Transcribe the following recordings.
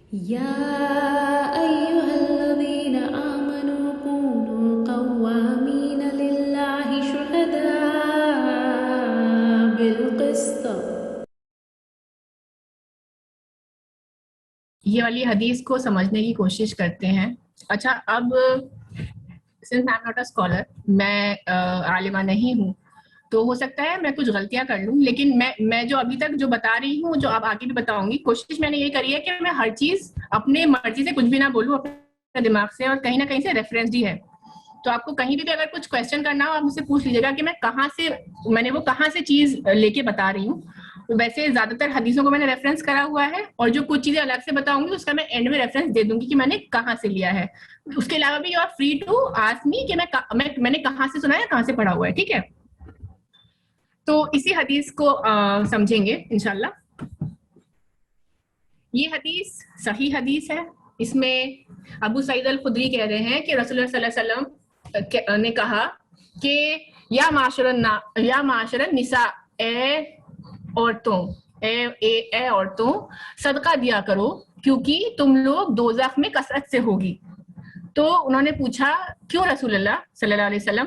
يا أيها الذين آمنوا كونوا قوامين لله شهداء بالقسط. یہ والی حدیث کو سمجھنے کی کوشش کرتے ہیں. اچھا, اب since I'm not a scholar, میں عالمہ نہیں ہوں, تو ہو سکتا ہے میں کچھ غلطیاں کر لوں, لیکن میں جو ابھی تک جو بتا رہی ہوں, جو اب آگے بھی بتاؤں گی, کوشش میں نے یہ کری ہے کہ میں ہر چیز اپنے مرضی سے کچھ بھی نہ بولوں, اپنے دماغ سے, اور کہیں نہ کہیں سے ریفرنس بھی ہے. تو آپ کو کہیں بھی اگر کچھ کوشچن کرنا ہو, آپ مجھ سے پوچھ لیجیے گا کہ میں نے وہ کہاں سے چیز لے کے بتا رہی ہوں. ویسے زیادہ تر حدیثوں کو میں نے ریفرنس کرا ہوا ہے, اور جو کچھ چیزیں الگ سے بتاؤں گی اس کا میں اینڈ میں ریفرنس دے دوں گی کہ میں نے کہاں سے لیا ہے. اس کے علاوہ بھی you are free to ask me کہ میں نے کہاں سے سنا ہے, کہاں سے پڑھا ہوا ہے. ٹھیک ہے, تو اسی حدیث کو سمجھیں گے انشاءاللہ. یہ حدیث صحیح حدیث ہے. اس میں ابو سعید الخدری کہہ رہے ہیں کہ رسول اللہ صلی اللہ علیہ وسلم نے کہا کہ یا معاشر النساء, اے عورتوں, اے عورتوں, صدقہ دیا کرو کیونکہ تم لوگ دوزخ میں کثرت سے ہوگی. تو انہوں نے پوچھا کیوں رسول اللہ صلی اللہ علیہ وسلم؟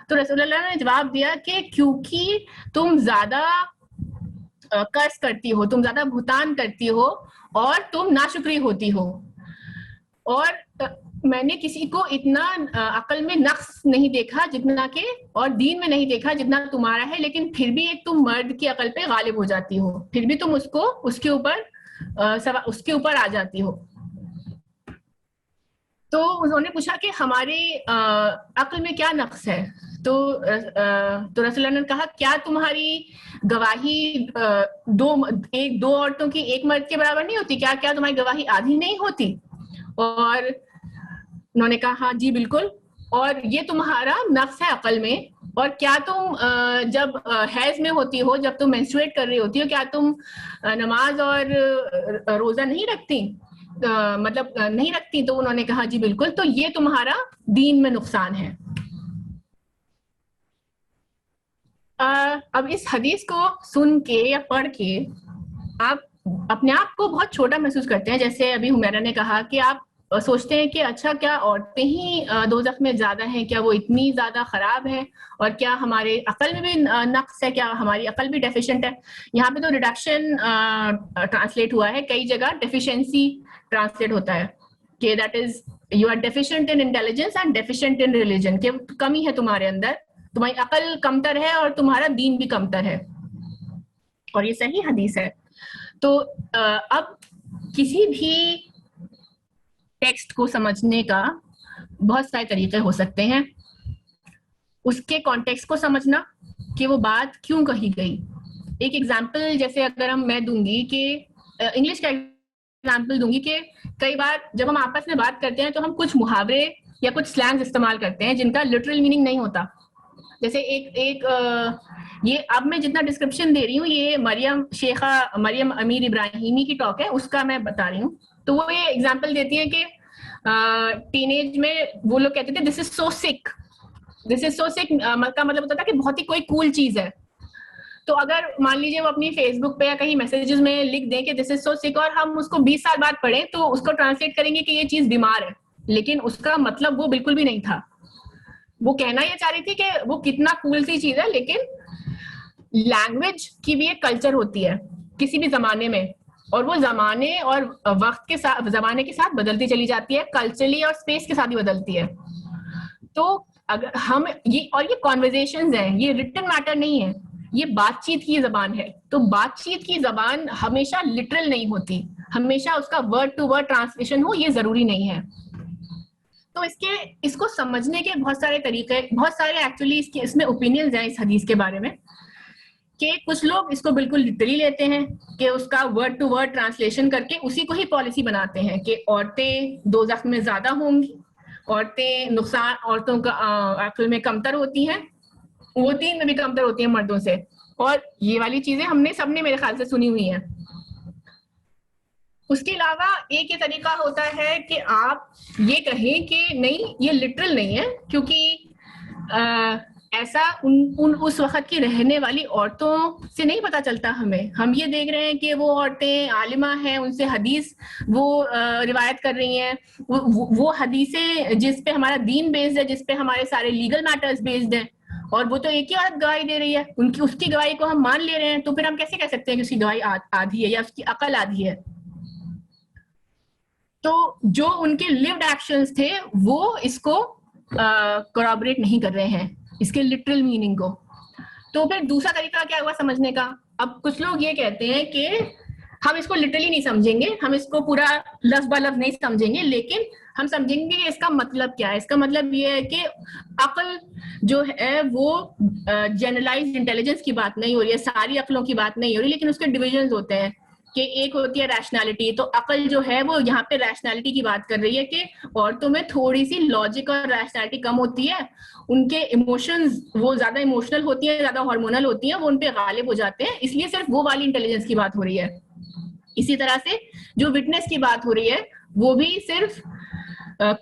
تو رسول اللہ نے جواب دیا کہ کیونکہ تم زیادہ قرض کرتی ہو, تم زیادہ بھتان کرتی ہو, اور تم ناشکری ہوتی ہو. اور میں نے کسی کو اتنا عقل میں نقص نہیں دیکھا جتنا کہ, اور دین میں نہیں دیکھا جتنا تمہارا ہے, لیکن پھر بھی ایک تم مرد کی عقل پہ غالب ہو جاتی ہو, پھر بھی تم اس کے اوپر آ جاتی ہو. تو انہوں نے پوچھا کہ ہماری عقل میں کیا نقص ہے؟ تو رسول اللہ نے کہا کیا تمہاری گواہی دو عورتوں کی ایک مرد کے برابر نہیں ہوتی؟ کیا تمہاری گواہی آدھی نہیں ہوتی؟ اور انہوں نے کہا ہاں جی بالکل. اور یہ تمہارا نقص ہے عقل میں. اور کیا تم جب حیض میں ہوتی ہو, جب تم مینسٹریٹ کر رہی ہوتی ہو, کیا تم نماز اور روزہ نہیں رکھتی, مطلب نہیں رکھتی؟ تو انہوں نے کہا جی بالکل. تو یہ تمہارا دین میں نقصان ہے. اب اس حدیث کو سن کے یا پڑھ کے آپ اپنے آپ کو بہت چھوٹا محسوس کرتے ہیں. جیسے ابھی حمیرہ نے کہا کہ آپ سوچتے ہیں کہ اچھا کیا عورتیں ہی دوزخ میں زیادہ ہیں, کیا وہ اتنی زیادہ خراب ہیں, اور کیا ہمارے عقل میں بھی نقص ہے, کیا ہماری عقل بھی ڈیفیشینٹ ہے؟ یہاں پہ تو ریڈکشن ٹرانسلیٹ ہوا ہے, کئی جگہ ڈیفیشنسی ٹرانسلیٹ ہوتا ہے کہ that is you are deficient in intelligence and deficient in religion, کہ کمی ہے تمہارے اندر, تمہاری عقل کمتر ہے اور تمہارا دین بھی کمتر ہے. اور یہ صحیح حدیث ہے. تو اب کسی بھی ٹیکسٹ کو سمجھنے کا بہت سارے طریقے ہو سکتے ہیں. اس کے کانٹیکسٹ کو سمجھنا کہ وہ بات کیوں کہی گئی. ایک ایگزامپل جیسے اگر میں دوں گی کہ انگلش کا ایگزامپل دوں گی کہ کئی بار جب ہم آپس میں بات کرتے ہیں تو ہم کچھ محاورے یا کچھ سلینگز استعمال کرتے ہیں جن کا لٹرل میننگ نہیں ہوتا. جیسے ایک یہ اب میں جتنا ڈسکرپشن دے رہی ہوں یہ مریم امیر ابراہیمی کی ٹاک ہے, اس کا میں بتا رہی ہوں. تو وہ یہ ایگزامپل دیتی ہیں کہ ٹین ایج میں وہ لوگ کہتے تھے دس از سو سک. دس از سو سک کا مطلب ہوتا تھا کہ بہت ہی کوئی کول چیز ہے. تو اگر مان لیجیے وہ اپنی فیس بک پہ یا کہیں میسیجز میں لکھ دیں کہ دس از سو سک, اور ہم اس کو 20 سال بعد پڑھیں تو اس کو ٹرانسلیٹ کریں گے کہ یہ چیز بیمار ہے, لیکن اس کا مطلب وہ بالکل بھی نہیں تھا. وہ کہنا یہ چاہ رہی تھی کہ وہ کتنا کول سی چیز ہے, لیکن لینگویج کی بھی ایک کلچر ہوتی ہے کسی بھی زمانے میں, اور وہ زمانے اور وقت کے ساتھ, زمانے کے ساتھ بدلتی چلی جاتی ہے, کلچرلی اور اسپیس کے ساتھ بھی بدلتی ہے. تو اگر ہم یہ کانورزیشنز ہیں, یہ ریٹن میٹر نہیں ہے, یہ بات چیت کی زبان ہے. تو بات چیت کی زبان ہمیشہ لٹرل نہیں ہوتی, ہمیشہ اس کا ورڈ ٹو ورڈ ٹرانسلیشن ہو, یہ ضروری نہیں ہے. تو اس کو سمجھنے کے بہت سارے طریقے, بہت سارے ایکچولی اس میں اوپینینز ہیں اس حدیث کے بارے میں, کہ کچھ لوگ اس کو بالکل لٹرلی لیتے ہیں کہ اس کا ورڈ ٹو ورڈ ٹرانسلیشن کر کے اسی کو ہی پالیسی بناتے ہیں کہ عورتیں دوزخ میں زیادہ ہوں گی, عورتوں کا عقل میں کمتر ہوتی ہیں, وہ دین میں بھی کمتر ہوتی ہیں مردوں سے. اور یہ والی چیزیں ہم نے سب نے میرے خیال سے سنی ہوئی ہیں. اس کے علاوہ ایک یہ طریقہ ہوتا ہے کہ آپ یہ کہیں کہ نہیں یہ لٹرل نہیں ہے, کیونکہ ایسا ان اس وقت کی رہنے والی عورتوں سے نہیں پتہ چلتا ہمیں. ہم یہ دیکھ رہے ہیں کہ وہ عورتیں عالمہ ہیں, ان سے حدیث وہ روایت کر رہی ہیں, وہ حدیثیں جس پہ ہمارا دین بیسڈ ہے, جس پہ ہمارے سارے لیگل میٹرز بیسڈ ہیں, اور وہ تو ایک ہی عورت گواہی دے رہی ہے, اس کی گواہی کو ہم مان لے رہے ہیں. تو پھر ہم کیسے کہہ سکتے ہیں کہ اس کی گواہی آدھی ہے یا اس کی عقل آدھی ہے؟ تو جو ان کے لیوڈ ایکشنز تھے وہ اس کو corroborate نہیں کر رہے ہیں, اس کے لٹرل میننگ کو. تو پھر دوسرا طریقہ کیا ہوا سمجھنے کا؟ اب کچھ لوگ یہ کہتے ہیں کہ ہم اس کو لٹرلی نہیں سمجھیں گے, ہم اس کو پورا لفظ بہ لفظ نہیں سمجھیں گے, لیکن ہم سمجھیں گے کہ اس کا مطلب کیا ہے. اس کا مطلب یہ ہے کہ عقل جو ہے وہ جنرلائزڈ انٹیلیجنس کی بات نہیں ہو رہی ہے, ساری عقلوں کی بات نہیں ہو رہی, لیکن اس کے ڈویژنز ہوتے ہیں کہ ایک ہوتی ہے ریشنالٹی. تو عقل جو ہے وہ یہاں پہ ریشنالٹی کی بات کر رہی ہے کہ عورتوں میں تھوڑی سی لاجک اور ریشنالٹی کم ہوتی ہے, ان کے ایموشنز وہ زیادہ ایموشنل ہوتی ہیں, زیادہ ہارمونل ہوتی ہیں, وہ ان پہ غالب ہو جاتے ہیں, اس لیے صرف وہ والی انٹیلیجنس کی بات ہو رہی ہے. اسی طرح سے جو وٹنس کی بات ہو رہی ہے وہ بھی صرف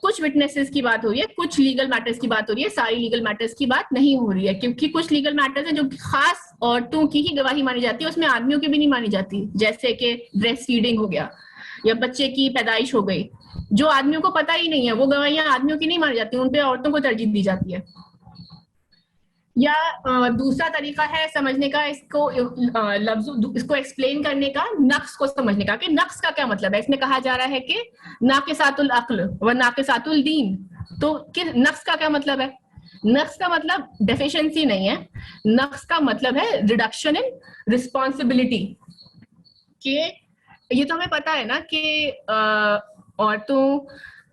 کچھ وٹنسز کی بات ہو رہی ہے, کچھ لیگل میٹرز کی بات ہو رہی ہے, ساری لیگل میٹرز کی بات نہیں ہو رہی ہے, کیونکہ کچھ لیگل میٹرز ہیں جو خاص عورتوں کی ہی گواہی مانی جاتی ہے, اس میں آدمیوں کی بھی نہیں مانی جاتی, جیسے کہ بریسٹ فیڈنگ ہو گیا یا بچے کی پیدائش ہو گئی, جو آدمیوں کو پتہ ہی نہیں ہے, وہ گواہیاں آدمیوں کی نہیں مانی جاتی, ان پہ عورتوں کو ترجیح دی جاتی ہے. یا دوسرا طریقہ ہے سمجھنے کا اس کو ایکسپلین کرنے کا, نقص کو سمجھنے کا, کہ نقص کا کیا مطلب ہے. اس میں کہا جا رہا ہے کہ ناقصات العقل و ناقصات الدین, تو نقص کا کیا مطلب ہے؟ نقص کا مطلب ڈیفیشنسی نہیں ہے, نقص کا مطلب ہے ریڈکشن ان رسپانسبلٹی. کہ یہ تو ہمیں پتا ہے نا کہ عورتوں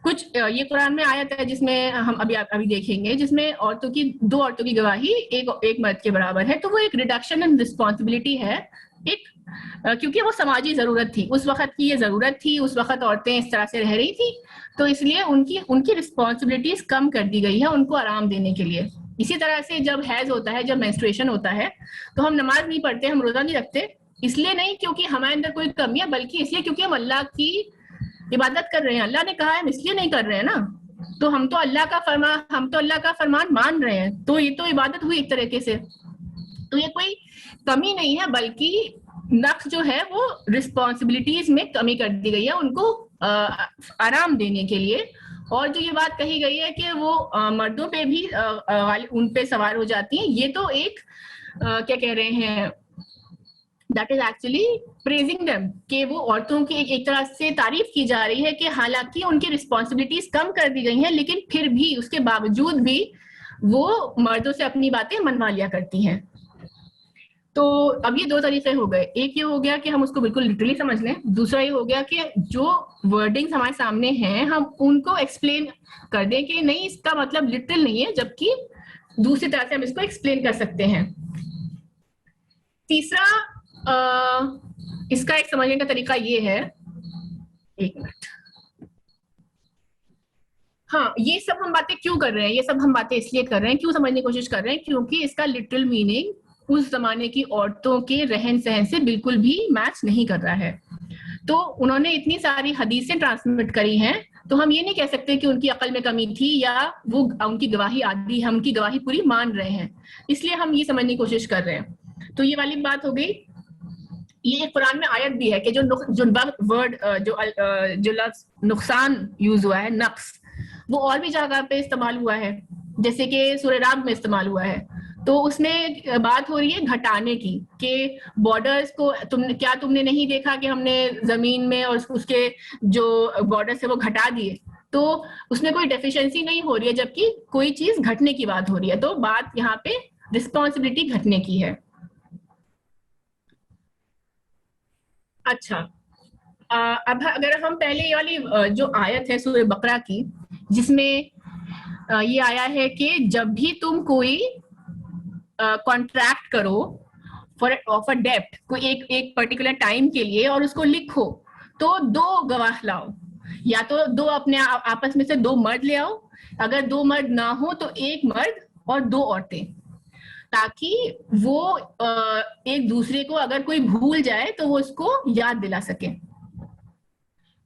کچھ یہ قرآن میں آیت ہے جس میں ہم ابھی دیکھیں گے, جس میں دو عورتوں کی گواہی ایک مرد کے برابر ہے, تو وہ ایک ریڈکشن ان رسپانسبلٹی ہے, ایک کیونکہ وہ سماجی ضرورت تھی, اس وقت کی یہ ضرورت تھی, اس وقت عورتیں اس طرح سے رہ رہی تھی, تو اس لیے ان کی رسپانسبلٹیز کم کر دی گئی ہے ان کو آرام دینے کے لیے. اسی طرح سے جب حیض ہوتا ہے, جب مینسٹریشن ہوتا ہے, تو ہم نماز نہیں پڑھتے, ہم روزہ نہیں رکھتے, اس لیے نہیں کیونکہ ہمارے اندر کوئی کمی ہے, بلکہ اس لیے کیونکہ ہم اللہ کی عبادت کر رہے ہیں. اللہ نے کہا ہے, ہم اس لیے نہیں کر رہے ہیں نا, تو ہم تو اللہ کا فرمان مان رہے ہیں, تو یہ تو عبادت ہوئی ایک طریقے سے. تو یہ کوئی کمی نہیں ہے, بلکہ نقص جو ہے وہ رسپانسبلٹیز میں کمی کر دی گئی ہے ان کو آرام دینے کے لیے. اور جو یہ بات کہی گئی ہے کہ وہ مردوں پہ بھی ان پہ سوار ہو جاتی ہیں, یہ تو ایک کیا کہہ رہے ہیں, that is actually praising them, کہ وہ عورتوں کی ایک طرح سے تعریف کی جا رہی ہے کہ حالانکہ ان کی رسپانسبلٹیز کم کر دی گئی ہیں, لیکن پھر بھی اس کے باوجود بھی وہ مردوں سے اپنی باتیں منوا لیا کرتی ہیں. تو اب یہ دو طریقے ہو گئے, ایک یہ ہو گیا کہ ہم اس کو بالکل لٹرلی سمجھ لیں, دوسرا یہ ہو گیا کہ جو ورڈنگز ہمارے سامنے ہیں ہم ان کو ایکسپلین کر دیں کہ نہیں اس کا مطلب لٹرل نہیں ہے, جبکہ دوسری طرح سے ہم اس کو ایکسپلین کر سکتے ہیں. تیسرا اس کا ایک سمجھنے کا طریقہ یہ ہے, ایک منٹ, ہاں یہ سب ہم باتیں کیوں کر رہے ہیں, یہ سب ہم باتیں اس لیے کر رہے ہیں, کیوں سمجھنے کی کوشش کر رہے ہیں, کیونکہ اس کا لٹرل میننگ اس زمانے کی عورتوں کے رہن سہن سے بالکل بھی میچ نہیں کر رہا ہے. تو انہوں نے اتنی ساری حدیثیں ٹرانسمٹ کری ہیں, تو ہم یہ نہیں کہہ سکتے کہ ان کی عقل میں کمی تھی یا وہ ان کی گواہی آدھی, ہم کی گواہی پوری مان رہے ہیں, اس لیے ہم یہ سمجھنے کی کوشش کر رہے ہیں. تو یہ والی بات ہو گئی. یہ قرآن میں آیت بھی ہے کہ جو ورڈ جو لفظ نقصان یوز ہوا ہے, نقص, وہ اور بھی جگہ پہ استعمال ہوا ہے, جیسے کہ سورہ رعد میں استعمال ہوا ہے. تو اس میں بات ہو رہی ہے گھٹانے کی, کہ بارڈرز کو تم نے نہیں دیکھا کہ ہم نے زمین میں اور اس کے جو بارڈرز ہے وہ گھٹا دیے, تو اس میں کوئی ڈیفیشنسی نہیں ہو رہی ہے, جبکہ کوئی چیز گھٹنے کی بات ہو رہی ہے, تو بات یہاں پہ رسپانسبلٹی گھٹنے کی ہے. اچھا, اب اگر ہم پہلے یہ والی جو آیت ہے سورہ بقرہ کی, جس میں یہ آیا ہے کہ جب بھی تم کوئی کانٹریکٹ کرو آف اے ڈیپٹ, کوئی ایک پرٹیکولر ٹائم کے لیے, اور اس کو لکھو, تو دو گواہ لاؤ, یا تو دو اپنے آپس میں سے دو مرد لے آؤ, اگر دو مرد نہ ہو تو ایک مرد اور دو عورتیں, تاکہ وہ ایک دوسرے کو اگر کوئی بھول جائے تو وہ اس کو یاد دلا سکیں.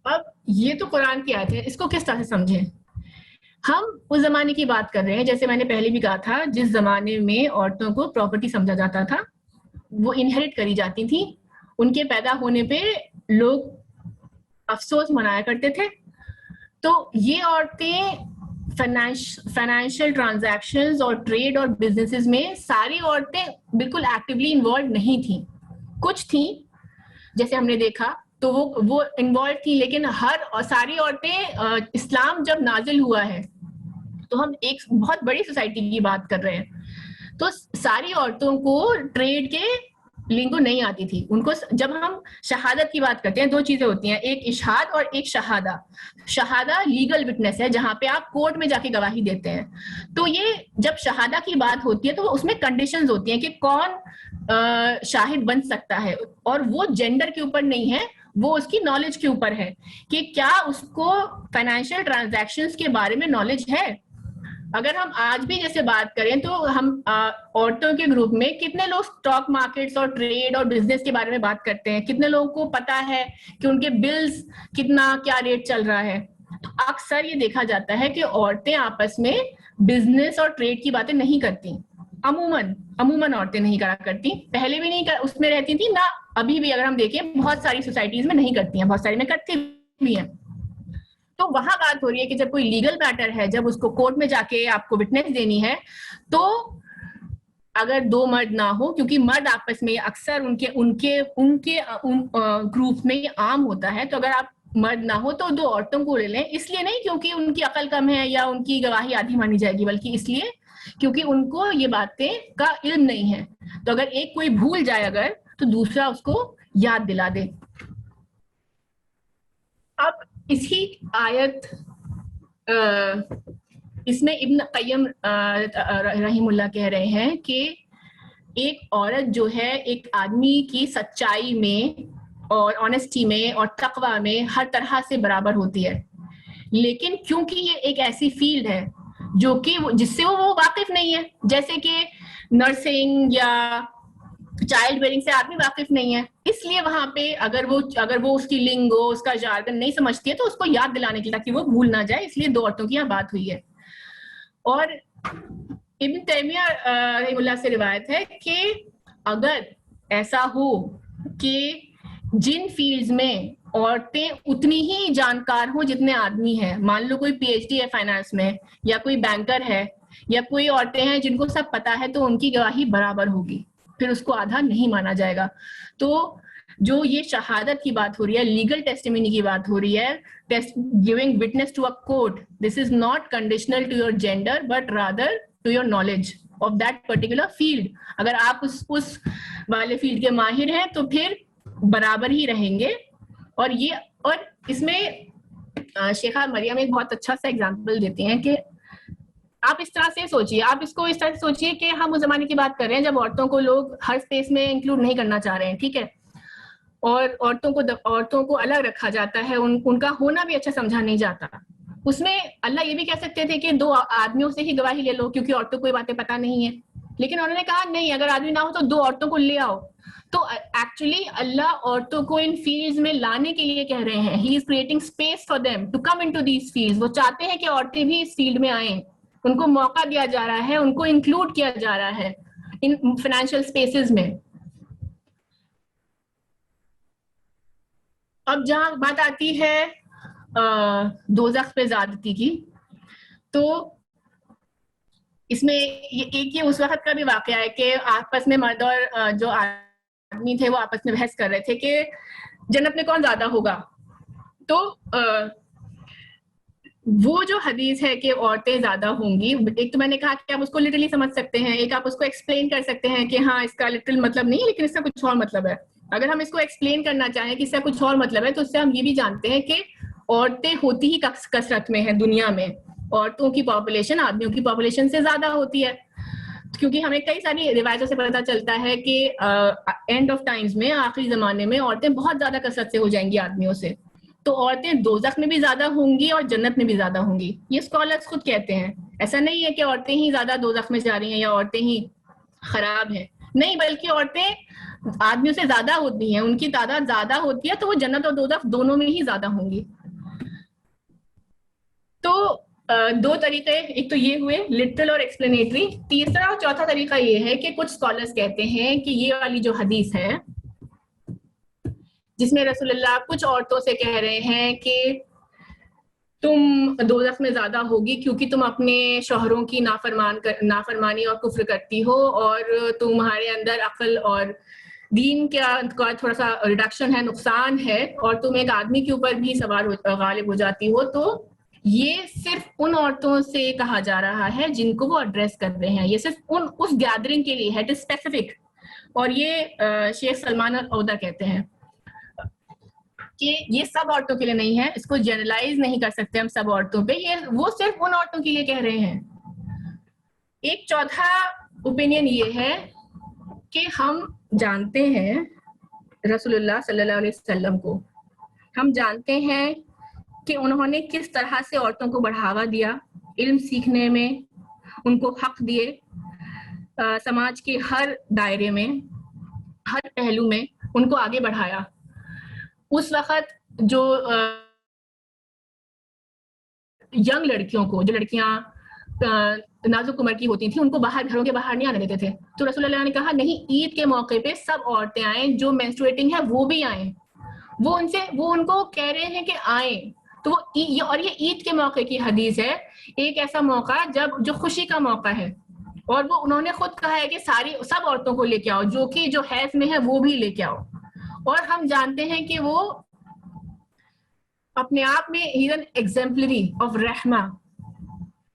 اب یہ تو قرآن کی آیت ہے, اس کو کس طرح سے سمجھیں؟ ہم اس زمانے کی بات کر رہے ہیں، جیسے میں نے پہلے بھی کہا تھا، جس زمانے میں عورتوں کو پراپرٹی سمجھا جاتا تھا، وہ انہیریٹ کری جاتی تھی، ان کے پیدا ہونے پہ لوگ افسوس منایا کرتے تھے. تو یہ عورتیں فائنینشیل ٹرانزیکشنز اور ٹریڈ اور بزنسز میں ساری عورتیں بالکل ایکٹیولی انوالو نہیں تھیں. کچھ تھیں جیسے ہم نے دیکھا تو وہ انوالو تھی، لیکن ساری عورتیں اسلام جب نازل ہوا ہے تو ہم ایک بہت بڑی سوسائٹی کی بات کر رہے ہیں، تو ساری عورتوں کو ٹریڈ کے لنگو نہیں آتی تھی. ان کو جب ہم شہادت کی بات کرتے ہیں، دو چیزیں ہوتی ہیں، ایک اشہاد اور ایک شہادہ. شہادہ لیگل وٹنس ہے جہاں پہ آپ کورٹ میں جا کے گواہی دیتے ہیں. تو یہ جب شہادہ کی بات ہوتی ہے تو اس میں کنڈیشنز ہوتی ہیں کہ کون شاہد بن سکتا ہے، اور وہ جینڈر کے اوپر نہیں ہے، وہ اس کی نالج کے اوپر ہے کہ کیا اس کو فائنینشیل ٹرانزیکشنز کے بارے میں نالج ہے. اگر ہم آج بھی جیسے بات کریں تو ہم عورتوں کے گروپ میں کتنے لوگ اسٹاک مارکیٹس اور ٹریڈ اور بزنس کے بارے میں بات کرتے ہیں، کتنے لوگوں کو پتا ہے کہ ان کے بلز کتنا کیا ریٹ چل رہا ہے. تو اکثر یہ دیکھا جاتا ہے کہ عورتیں آپس میں بزنس اور ٹریڈ کی باتیں نہیں کرتی. عموماً عورتیں نہیں کرا کرتی، پہلے بھی نہیں اس میں رہتی تھی نہ ابھی بھی. اگر ہم دیکھیں بہت ساری سوسائٹیز میں نہیں کرتی ہیں، بہت ساری میں کرتی بھی ہیں. تو وہاں بات ہو رہی ہے کہ جب کوئی لیگل میٹر ہے، جب اس کو کورٹ میں جا کے آپ کو وٹنس دینی ہے، تو اگر دو مرد نہ ہو، کیونکہ مرد آپس میں اکثر ان کے گروپ میں یہ عام ہوتا ہے، تو اگر آپ مرد نہ ہو تو دو عورتوں کو لے لیں. اس لیے نہیں کیونکہ ان کی عقل کم ہے یا ان کی گواہی آدھی مانی جائے گی، بلکہ اس لیے کیونکہ ان کو یہ باتیں کا علم نہیں ہے. تو اگر ایک کوئی بھول جائے اگر، تو دوسرا اس کو یاد دلا دے. اب اسی آیت اس میں ابن قیم رحم اللہ کہہ رہے ہیں کہ ایک عورت جو ہے ایک آدمی کی سچائی میں اور آنیسٹی میں اور تقوی میں ہر طرح سے برابر ہوتی ہے، لیکن کیونکہ یہ ایک ایسی فیلڈ ہے جو کہ جس سے وہ واقف نہیں ہے، جیسے کہ نرسنگ یا چائلڈ بیئرنگ سے آدمی واقف نہیں ہے، اس لیے وہاں پہ اگر وہ اس کی لنگو، اس کا جارگن نہیں سمجھتی ہے تو اس کو یاد دلانے کے لیے تاکہ وہ بھول نہ جائے، اس لیے دو عورتوں کی یہاں بات ہوئی ہے. اور ابن تیمیہ رحمہ اللہ سے روایت ہے کہ اگر ایسا ہو کہ جن فیلڈز میں عورتیں اتنی ہی جانکار ہوں جتنے آدمی ہیں، مان لو کوئی پی ایچ ڈی ہے فائنانس میں، یا کوئی بینکر ہے، یا کوئی عورتیں ہیں جن کو سب پتا ہے، تو ان کی گواہی برابر ہوگی، پھر اس کو آدھا نہیں مانا جائے گا. تو جو یہ شہادت کی بات ہو رہی ہے، لیگل ٹیسٹیمنی کی بات ہو رہی ہے، giving witness to a court, this is not conditional to your gender but rather to your knowledge of that particular field. اگر آپ اس والے فیلڈ کے ماہر ہیں تو پھر برابر ہی رہیں گے. اور اس میں شیخہ مریم ایک بہت اچھا سا ایگزامپل دیتے ہیں کہ آپ اس طرح سے سوچیے، آپ اس کو اس طرح سے سوچیے کہ ہم اس زمانے کی بات کر رہے ہیں جب عورتوں کو لوگ ہر اسپیس میں انکلوڈ نہیں کرنا چاہ رہے ہیں، ٹھیک ہے، اور عورتوں کو الگ رکھا جاتا ہے، ان کا ہونا بھی اچھا سمجھا نہیں جاتا. اس میں اللہ یہ بھی کہہ سکتے تھے کہ دو آدمیوں سے ہی گواہی لے لو کیونکہ عورتوں کو یہ باتیں پتہ نہیں ہے، لیکن انہوں نے کہا نہیں، اگر آدمی نہ ہو تو دو عورتوں کو لے آؤ. تو ایکچولی اللہ عورتوں کو ان فیلڈز میں لانے کے لیے کہہ رہے ہیں. He is creating space for them to come into these fields. وہ چاہتے ہیں کہ عورتیں بھی اس فیلڈ میں آئیں، ان کو موقع دیا جا رہا ہے، ان کو انکلوڈ کیا جا رہا ہے ان فائنینشیل اسپیسز میں. اب جہاں بات آتی ہے دوزخ پہ زیادتی کی، تو اس میں ایک یہ اس وقت کا بھی واقعہ ہے کہ آپس میں مرد اور جو آدمی تھے وہ آپس میں بحث کر رہے تھے کہ جنت میں کون زیادہ ہوگا. تو وہ جو حدیث ہے کہ عورتیں زیادہ ہوں گی، ایک تو میں نے کہا کہ آپ اس کو لٹرلی سمجھ سکتے ہیں، ایک آپ اس کو ایکسپلین کر سکتے ہیں کہ ہاں اس کا لٹرل مطلب نہیں لیکن اس کا کچھ اور مطلب ہے. اگر ہم اس کو ایکسپلین کرنا چاہیں کہ اس کا کچھ اور مطلب ہے، تو اس سے ہم یہ بھی جانتے ہیں کہ عورتیں ہوتی ہی کثرت میں ہیں دنیا میں، عورتوں کی پاپولیشن آدمیوں کی پاپولیشن سے زیادہ ہوتی ہے، کیونکہ ہمیں کئی ساری روایتوں سے پتہ چلتا ہے کہ اینڈ آف ٹائمز میں، آخری زمانے میں عورتیں بہت زیادہ کثرت سے ہو جائیں گی آدمیوں سے. تو عورتیں دوزخ میں بھی زیادہ ہوں گی اور جنت میں بھی زیادہ ہوں گی. یہ اسکالرز خود کہتے ہیں. ایسا نہیں ہے کہ عورتیں ہی زیادہ دوزخ میں جا رہی ہیں یا عورتیں ہی خراب ہیں، نہیں، بلکہ عورتیں آدمیوں سے زیادہ ہوتی ہیں، ان کی تعداد زیادہ ہوتی ہے، تو وہ جنت اور دوزخ دونوں میں ہی زیادہ ہوں گی. تو دو طریقے، ایک تو یہ ہوئے لٹرل اور ایکسپلینیٹری. تیسرا اور چوتھا طریقہ یہ ہے کہ کچھ اسکالرس کہتے ہیں کہ یہ والی جو حدیث ہے جس میں رسول اللہ کچھ عورتوں سے کہہ رہے ہیں کہ تم دوزخ میں زیادہ ہوگی کیونکہ تم اپنے شوہروں کی نافرمانی اور کفر کرتی ہو، اور تمہارے اندر عقل اور دین کا تھوڑا سا ریڈکشن ہے، نقصان ہے، اور تم ایک آدمی کے اوپر بھی غالب ہو جاتی ہو. تو یہ صرف ان عورتوں سے کہا جا رہا ہے جن کو وہ ایڈریس کر رہے ہیں، یہ صرف اس گیدرنگ کے لیے ہے، اٹ از اسپیسیفک. اور یہ شیخ سلمان العودہ کہتے ہیں کہ یہ سب عورتوں کے لیے نہیں ہے، اس کو جنرلائز نہیں کر سکتے ہم سب عورتوں پہ، وہ صرف ان عورتوں کے لیے کہہ رہے ہیں. ایک چوتھا اوپینین یہ ہے کہ ہم جانتے ہیں رسول اللہ صلی اللہ علیہ وسلم کو، ہم جانتے ہیں کہ انہوں نے کس طرح سے عورتوں کو بڑھاوا دیا علم سیکھنے میں، ان کو حق دیے، سماج کے ہر دائرے میں، ہر پہلو میں ان کو آگے بڑھایا. اس وقت جو ینگ لڑکیوں کو، جو لڑکیاں نازک عمر کی ہوتی تھیں، ان کو باہر، گھروں کے باہر نہیں آنے دیتے تھے. تو رسول اللہ نے کہا نہیں، عید کے موقع پہ سب عورتیں آئیں، جو مینسٹریٹنگ ہے وہ بھی آئیں. وہ ان کو کہہ رہے ہیں کہ آئیں. تو اور یہ عید کے موقع کی حدیث ہے، ایک ایسا موقع جو خوشی کا موقع ہے، اور وہ انہوں نے خود کہا ہے کہ سب عورتوں کو لے کے آؤ، جو حیض میں ہے وہ بھی لے کے آؤ. اور ہم جانتے ہیں کہ وہ اپنے آپ میں ہی این ایگزمپلری آف رحمہ،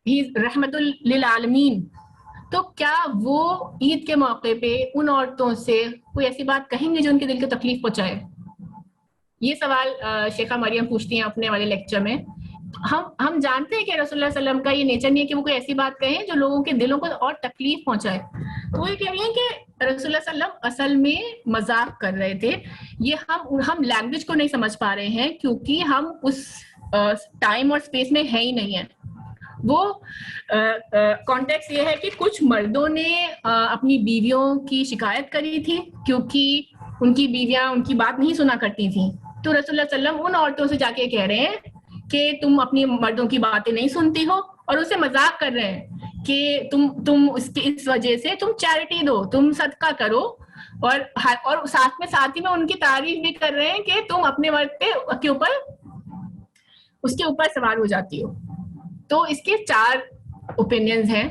ہی رحمت للعالمین. تو کیا وہ عید کے موقع پہ ان عورتوں سے کوئی ایسی بات کہیں گے جو ان کے دل کو تکلیف پہنچائے؟ یہ سوال شیخہ مریم پوچھتی ہیں اپنے والے لیکچر میں. ہم جانتے ہیں کہ رسول اللہ صلی اللہ علیہ وسلم کا یہ نیچر نہیں ہے کہ وہ کوئی ایسی بات کہیں جو لوگوں کے دلوں کو اور تکلیف پہنچائے. تو وہ یہ کہہ رہی ہیں کہ رسول اللہ صلی اللہ علیہ وسلم اصل میں مذاق کر رہے تھے. یہ ہم لینگویج کو نہیں سمجھ پا رہے ہیں کیونکہ ہم اس ٹائم اور اسپیس میں ہے ہی نہیں ہیں. وہ کانٹیکس یہ ہے کہ کچھ مردوں نے اپنی بیویوں کی شکایت کری تھی کیونکہ ان کی بیویاں ان کی بات نہیں سنا کرتی تھیں. تو رسول اللہ صلی اللہ علیہ وسلم ان عورتوں سے جا کے کہہ رہے ہیں کہ تم اپنی مردوں کی باتیں نہیں سنتی ہو، اور اسے مذاق کر رہے ہیں کہ تم اس وجہ سے تم چیریٹی دو، تم صدقہ کرو، اور ساتھ ہی میں ان کی تعریف بھی کر رہے ہیں کہ تم اپنے مرد اس کے اوپر سوار ہو جاتی ہو. تو اس کے 4 اوپینینز ہیں.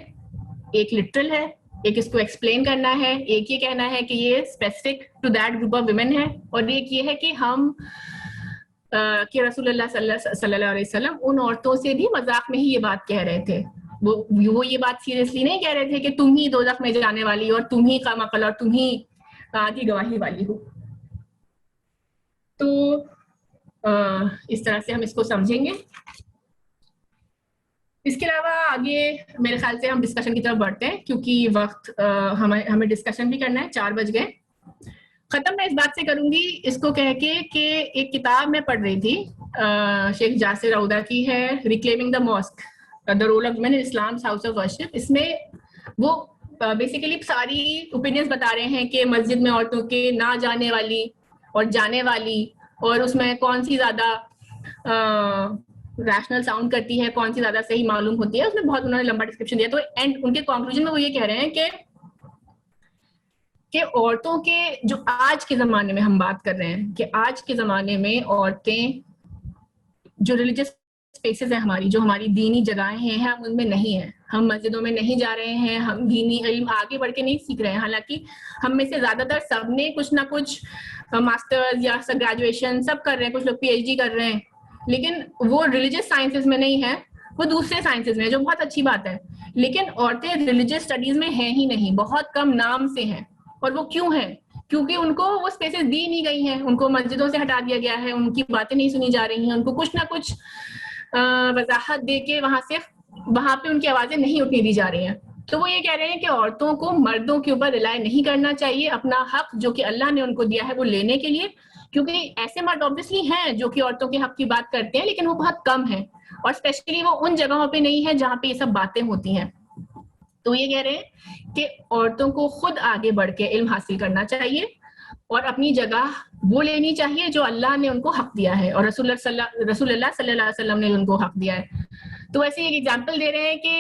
ایک لٹرل ہے، ایک اس کو ایکسپلین کرنا ہے، ایک یہ کہنا ہے کہ یہ specific to that group of women ہے، اور ایک یہ ہے کہ رسول اللہ صلی اللہ علیہ وسلم ان عورتوں سے بھی مذاق میں ہی یہ بات کہہ رہے تھے. وہ یہ بات سیریسلی نہیں کہہ رہے تھے کہ تم ہی دوزخ میں جانے والی ہو، اور تم ہی کا مقل، اور تم ہی کی گواہی والی ہو. تو اس طرح سے ہم اس کو سمجھیں گے. اس کے علاوہ آگے میرے خیال سے ہم ڈسکشن کی طرف بڑھتے ہیں کیونکہ وقت ہمیں ڈسکشن بھی کرنا ہے، 4 بج گئے. ختم میں اس بات سے کروں گی اس کو کہہ کے کہ ایک کتاب میں پڑھ رہی تھی شیخ جاسر عودہ کی ہے، reclaiming the mosque, the role of women in Islam house of worship. اس میں وہ بیسیکلی ساری اوپینینز بتا رہے ہیں کہ مسجد میں عورتوں کے نہ جانے والی اور جانے والی، اور اس میں کون سی زیادہ ریشنل ساؤنڈ کرتی ہے، کون سی زیادہ صحیح معلوم ہوتی ہے. اس میں بہت انہوں نے لمبا ڈسکرپشن دیا. تو اینڈ ان کے کنکلوژن میں وہ یہ کہہ رہے ہیں کہ عورتوں کے جو آج کے زمانے میں ہم بات کر رہے ہیں کہ آج کے زمانے میں عورتیں جو ریلیجس اسپیسز ہیں جو ہماری دینی جگہیں ہیں، ہم ان میں نہیں ہیں. ہم مسجدوں میں نہیں جا رہے ہیں، ہم دینی علم آگے بڑھ کے نہیں سیکھ رہے ہیں. حالانکہ ہم میں سے زیادہ تر سب نے کچھ نہ کچھ ماسٹرز یا گریجویشن سب کر رہے ہیں، کچھ لوگ PhD کر رہے ہیں، لیکن وہ ریلیجس سائنسز میں نہیں ہے، وہ دوسرے سائنسز میں ہے، جو بہت اچھی بات ہے. لیکن عورتیں ریلیجس اسٹڈیز میں ہیں ہی نہیں، بہت کم نام سے ہیں. اور وہ کیوں ہیں؟ کیونکہ ان کو وہ اسپیسز دی نہیں گئی ہیں، ان کو مسجدوں سے ہٹا دیا گیا ہے، ان کی باتیں نہیں سنی جا رہی ہیں، ان کو کچھ نہ کچھ وضاحت دے کے وہاں پہ ان کی آوازیں نہیں اٹھنے دی جا رہی ہیں. تو وہ یہ کہہ رہے ہیں کہ عورتوں کو مردوں کے اوپر ریلائی نہیں کرنا چاہیے اپنا حق جو کہ اللہ نے ان کو دیا ہے وہ لینے کے لیے، کیونکہ ایسے مرد آبویسلی ہیں جو کہ عورتوں کے حق کی بات کرتے ہیں، لیکن وہ بہت کم ہیں، اور اسپیشلی وہ ان جگہوں پہ نہیں ہے جہاں پہ یہ سب باتیں ہوتی ہیں. تو یہ کہہ رہے ہیں کہ عورتوں کو خود آگے بڑھ کے علم حاصل کرنا چاہیے اور اپنی جگہ وہ لینی چاہیے جو اللہ نے ان کو حق دیا ہے اور رسول اللہ صلی اللہ علیہ وسلم نے ان کو حق دیا ہے. تو ایسے ایک ایگزامپل دے رہے ہیں کہ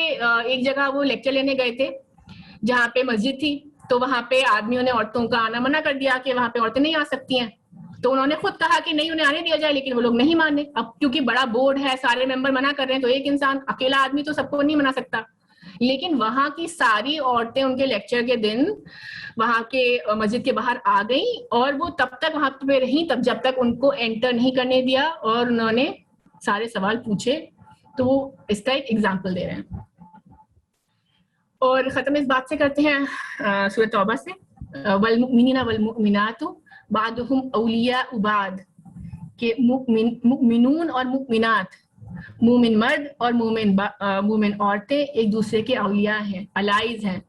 ایک جگہ وہ لیکچر لینے گئے تھے جہاں پہ مسجد تھی, تو وہاں پہ آدمیوں نے عورتوں کا آنا منع کر دیا کہ وہاں پہ عورتیں نہیں آ سکتی ہیں. تو انہوں نے خود کہا کہ نہیں انہیں آنے دیا جائے, لیکن وہ لوگ نہیں مانے. اب کیونکہ بڑا بورڈ ہے, سارے ممبر منع کر رہے ہیں, تو ایک انسان اکیلا آدمی تو سب کو نہیں منا سکتا. لیکن وہاں کی ساری عورتیں ان کے لیکچر کے دن وہاں کے مسجد کے باہر آ گئیں, اور وہ تب تک وہاں پہ رہیں تب جب تک ان کو انٹر نہیں کرنے دیا, اور انہوں نے سارے سوال پوچھے. تو وہ اس کا ایک ایگزامپل دے رہے ہیں. اور ختم اس بات سے کرتے ہیں سورۃ توبہ سے, والمؤمنین والمؤمنات بعضهم اولیاء بعض, کہ مؤمنون اور مؤمنات, مومن مرد اور مومن عورتیں ایک دوسرے کے اولیاء ہیں, الائز ہیں.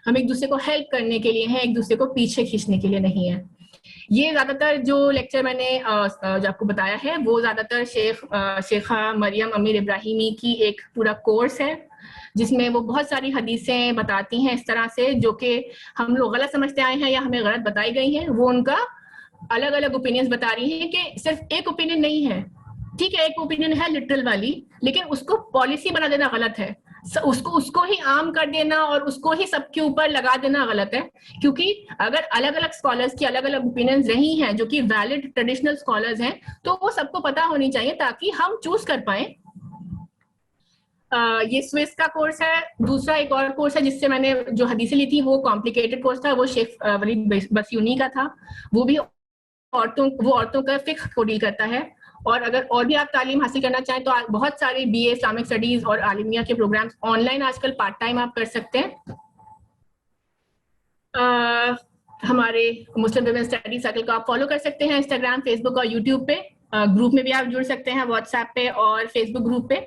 ہم ایک دوسرے کو ہیلپ کرنے کے لیے ہیں, ایک دوسرے کو پیچھے کھینچنے کے لیے نہیں ہے. یہ زیادہ تر جو لیکچر میں نے جو آپ کو بتایا ہے وہ زیادہ تر شیخہ مریم امیر ابراہیمی کی ایک پورا کورس ہے, جس میں وہ بہت ساری حدیثیں بتاتی ہیں اس طرح سے جو کہ ہم لوگ غلط سمجھتے آئے ہیں یا ہمیں غلط بتائی گئی ہیں. وہ ان کا الگ الگ اوپینینز بتا رہی ہیں کہ صرف ایک اوپینین نہیں ہے. ٹھیک ہے ایک اوپینین ہے لٹرل والی, لیکن اس کو پالیسی بنا دینا غلط ہے. اس کو ہی عام کر دینا اور اس کو ہی سب کے اوپر لگا دینا غلط ہے. کیونکہ اگر الگ الگ اسکالرس کی الگ الگ اوپینینز رہی ہیں جو کہ ویلڈ ٹریڈیشنل اسکالرز ہیں, تو وہ سب کو پتہ ہونی چاہیے تاکہ ہم چوز کر پائیں. یہ سوئس کا کورس ہے. دوسرا ایک اور کورس ہے جس سے میں نے جو حدیثیں لی تھی وہ کمپلیکیٹڈ کورس تھا, وہ شیخ ولید بسیونی کا تھا. وہ بھی عورتوں کا فقہ کو ڈیل کرتا ہے. اور اگر اور بھی آپ تعلیم حاصل کرنا چاہیں تو بہت سارے بی اے اسلامک اسٹڈیز اور عالمیہ کے پروگرامس آن لائن آج کل پارٹ ٹائم آپ کر سکتے ہیں. ہمارے مسلم ویمن اسٹڈی سرکل کو آپ فالو کر سکتے ہیں انسٹاگرام, فیس بک اور یوٹیوب پہ. گروپ میں بھی آپ جڑ سکتے ہیں, واٹس ایپ پہ اور فیس بک گروپ پہ.